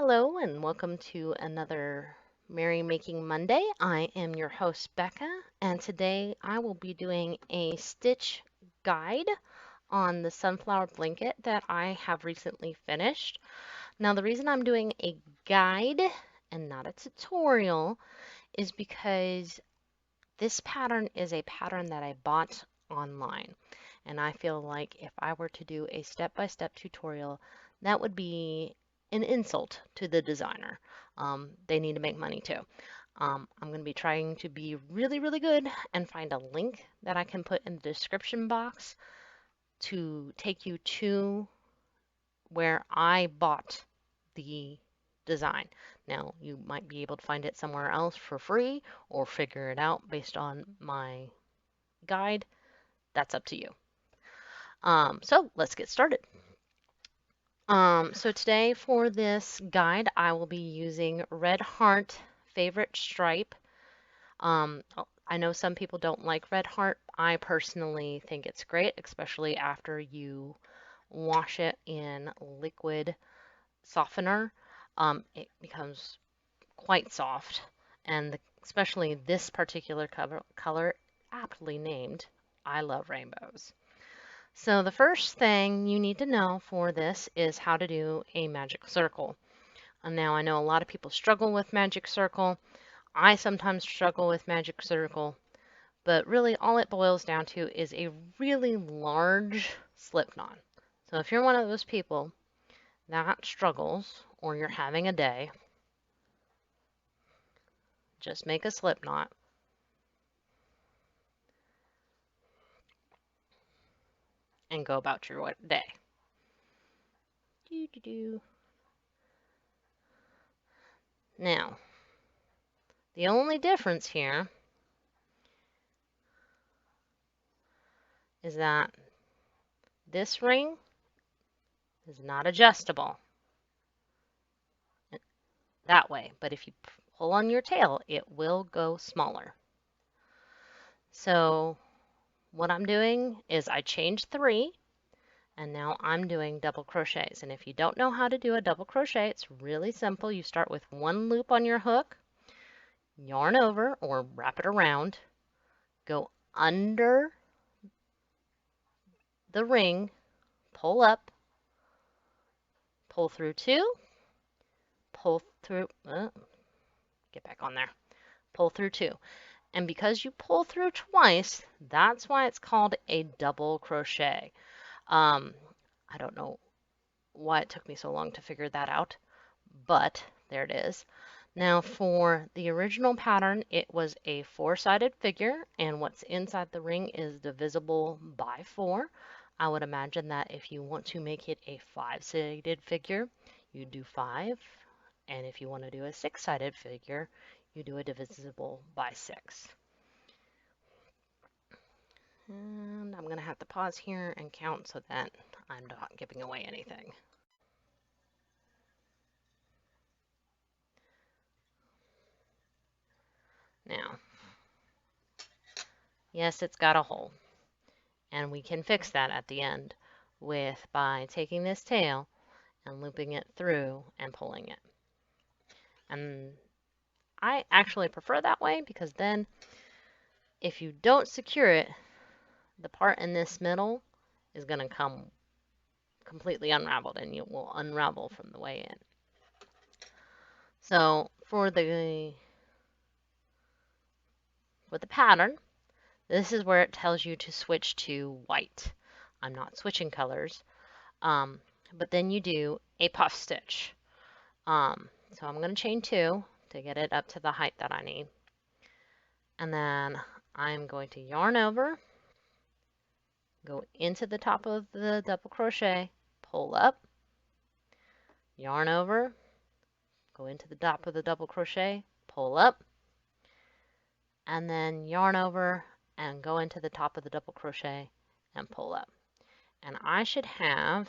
Hello and welcome to another Merry Making Monday. I am your host Becca, and today I will be doing a stitch guide on the sunflower blanket that I have recently finished. Now the reason I'm doing a guide and not a tutorial is because this pattern is a pattern that I bought online, and I feel like if I were to do a step-by-step tutorial, that would be an insult to the designer. They need to make money too. I'm going to be trying to be really, really good and find a link that I can put in the description box to take you to where I bought the design. Now, you might be able to find it somewhere else for free or figure it out based on my guide. That's up to you. So let's get started. So today for this guide, I will be using Red Heart Favorite Stripe. I know some people don't like Red Heart. I personally think it's great, especially after you wash it in liquid softener. It becomes quite soft, and especially this particular color, aptly named, I love rainbows. So the first thing you need to know for this is how to do a magic circle. And now I know a lot of people struggle with magic circle. I sometimes struggle with magic circle, but really all it boils down to is a really large slip knot. So if you're one of those people that struggles or you're having a day, just make a slip knot. And go about your day. Now, the only difference here is that this ring is not adjustable that way, but if you pull on your tail, it will go smaller. So what I'm doing is I changed 3, and now I'm doing double crochets. And if you don't know how to do a double crochet, it's really simple. You start with 1 loop on your hook, yarn over or wrap it around, go under the ring, pull up, pull through 2, pull through, get back on there, pull through 2. And because you pull through twice, that's why it's called a double crochet. I don't know why it took me so long to figure that out, but there it is. Now for the original pattern, it was a 4-sided figure, and what's inside the ring is divisible by 4. I would imagine that if you want to make it a 5-sided figure, you do 5, and if you want to do a 6-sided figure, you do a divisible by 6. And I'm going to have to pause here and count so that I'm not giving away anything. Now, yes, it's got a hole, and we can fix that at the end by taking this tail and looping it through and pulling it. And I actually prefer that way because then if you don't secure it, the part in this middle is going to come completely unraveled, and you will unravel from the way in. So for the pattern, this is where it tells you to switch to white. I'm not switching colors, but then you do a puff stitch. So I'm going to chain 2 to get it up to the height that I need. And then I'm going to yarn over, go into the top of the double crochet, pull up, yarn over, go into the top of the double crochet, pull up, and then yarn over and go into the top of the double crochet and pull up. And I should have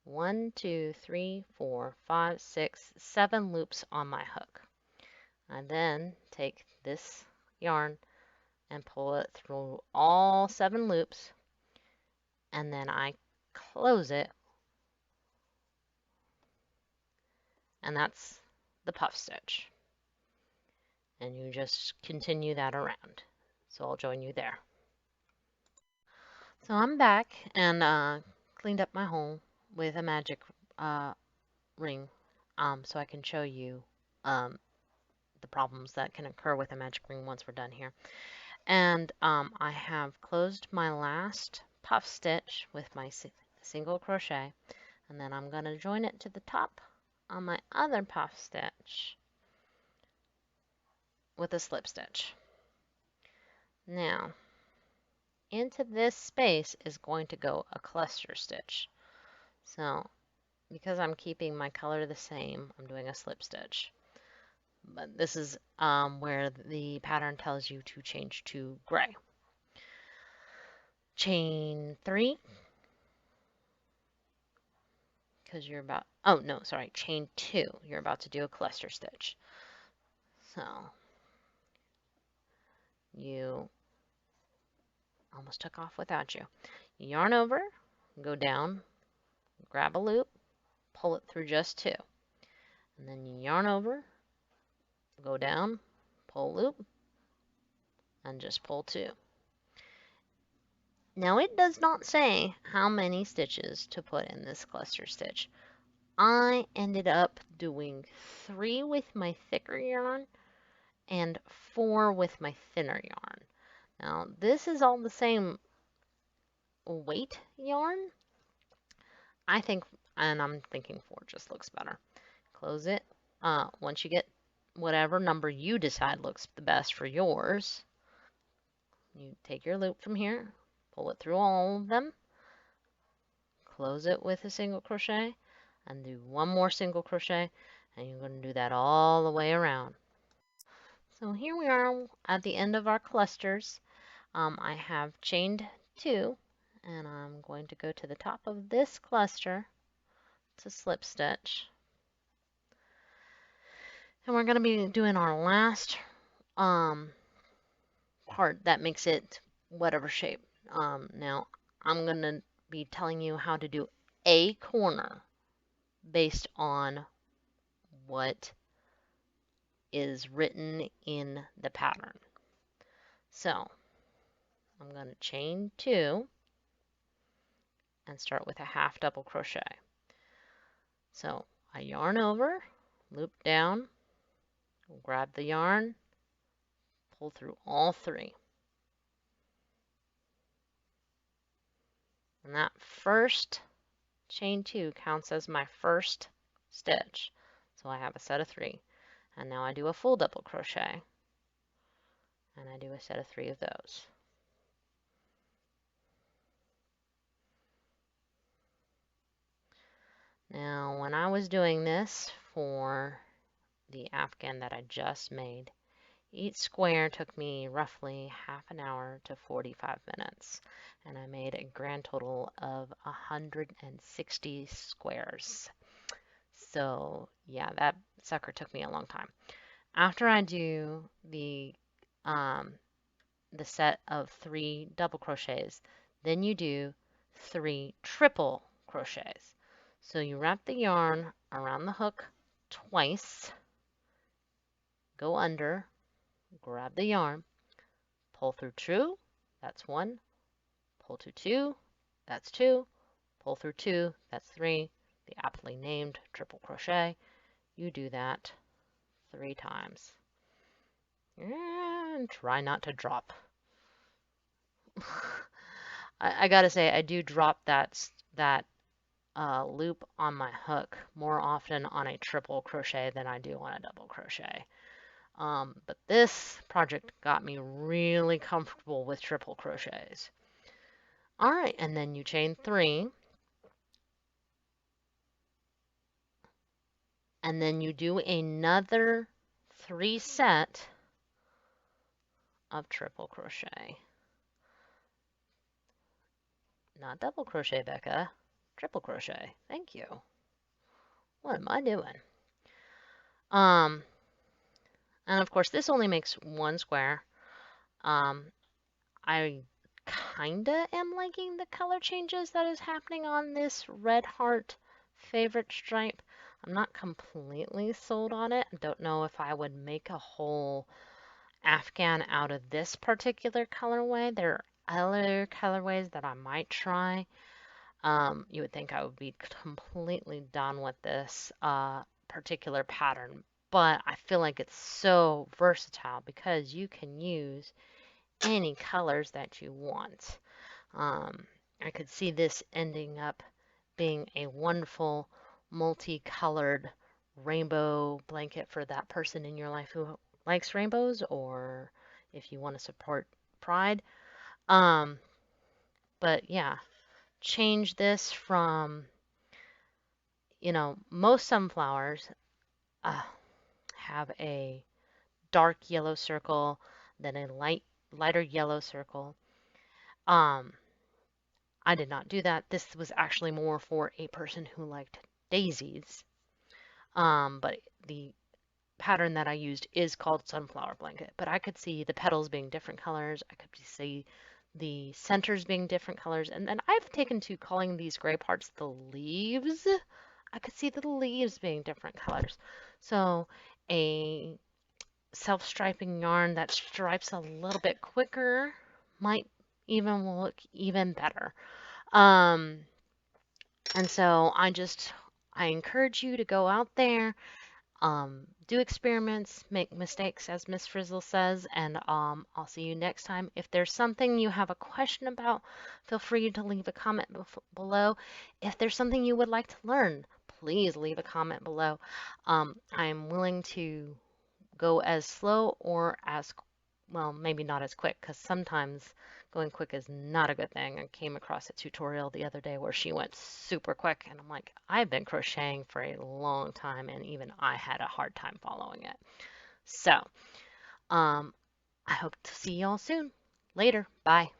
1, 2, 3, 4, 5, 6, 7 loops on my hook. I then take this yarn and pull it through all 7 loops, and then I close it and that's the puff stitch. And you just continue that around. So I'll join you there. So I'm back and cleaned up my hole with a magic ring, so I can show you the problems that can occur with a magic ring once we're done here. And I have closed my last puff stitch with my single crochet, and then I'm going to join it to the top on my other puff stitch with a slip stitch. Now, into this space is going to go a cluster stitch. So, because I'm keeping my color the same, I'm doing a slip stitch. But this is where the pattern tells you to change to gray. Chain 3, because you're about, oh no, sorry, chain 2, you're about to do a cluster stitch. So, you almost took off without you. Yarn over, go down, grab a loop, pull it through just 2. And then you yarn over, go down, pull loop, and just pull 2. Now it does not say how many stitches to put in this cluster stitch. I ended up doing 3 with my thicker yarn and 4 with my thinner yarn. Now this is all the same weight yarn. I think, and I'm thinking 4 just looks better. Close it. Once you get whatever number you decide looks the best for yours, you take your loop from here, pull it through all of them, close it with a single crochet, and do 1 more single crochet, and you're going to do that all the way around. So here we are at the end of our clusters. I have chained 2, and I'm going to go to the top of this cluster to slip stitch. And we're going to be doing our last part that makes it whatever shape. Now, I'm going to be telling you how to do a corner based on what is written in the pattern. So, I'm going to chain 2 and start with a half double crochet. So, I yarn over, loop down, grab the yarn, pull through all 3. And that first chain 2 counts as my first stitch. So I have a set of 3. And now I do a full double crochet. And I do a set of 3 of those. Now, when I was doing this for the afghan that I just made, each square took me roughly half an hour to 45 minutes. And I made a grand total of 160 squares. So, yeah, that sucker took me a long time. After I do the set of 3 double crochets, then you do 3 triple crochets. So you wrap the yarn around the hook twice, go under, grab the yarn, pull through 2, that's 1, pull through 2, that's 2, pull through 2, that's 3, the aptly named triple crochet. You do that 3 times. And try not to drop. I gotta say, I do drop that loop on my hook more often on a triple crochet than I do on a double crochet. But this project got me really comfortable with triple crochets. All right, and then you chain 3. And then you do another 3 set of triple crochet. Not double crochet, Becca. Triple crochet. Thank you. What am I doing? And of course, this only makes 1 square. I kinda am liking the color changes that is happening on this red heart favorite stripe. I'm not completely sold on it. I don't know if I would make a whole Afghan out of this particular colorway. There are other colorways that I might try. You would think I would be completely done with this particular pattern, but I feel like it's so versatile because you can use any colors that you want. Um, I could see this ending up being a wonderful multicolored rainbow blanket for that person in your life who likes rainbows, or if you want to support Pride. Um, but yeah, change this from, most sunflowers uh, have a dark yellow circle, then a lighter yellow circle. Um, I did not do that. This was actually more for a person who liked daisies. But the pattern that I used is called sunflower blanket. But I could see the petals being different colors. I could see the centers being different colors. And then I've taken to calling these gray parts the leaves. I could see the leaves being different colors. So a self-striping yarn that stripes a little bit quicker might even look even better. Um, and so I encourage you to go out there, do experiments, make mistakes, as Miss Frizzle says, and I'll see you next time. If there's something you have a question about, feel free to leave a comment below. If there's something you would like to learn, please leave a comment below. I'm willing to go as slow or as, well, maybe not as quick, because sometimes going quick is not a good thing. I came across a tutorial the other day where she went super quick, and I'm like, I've been crocheting for a long time, and even I had a hard time following it. So, I hope to see y'all soon. Later. Bye.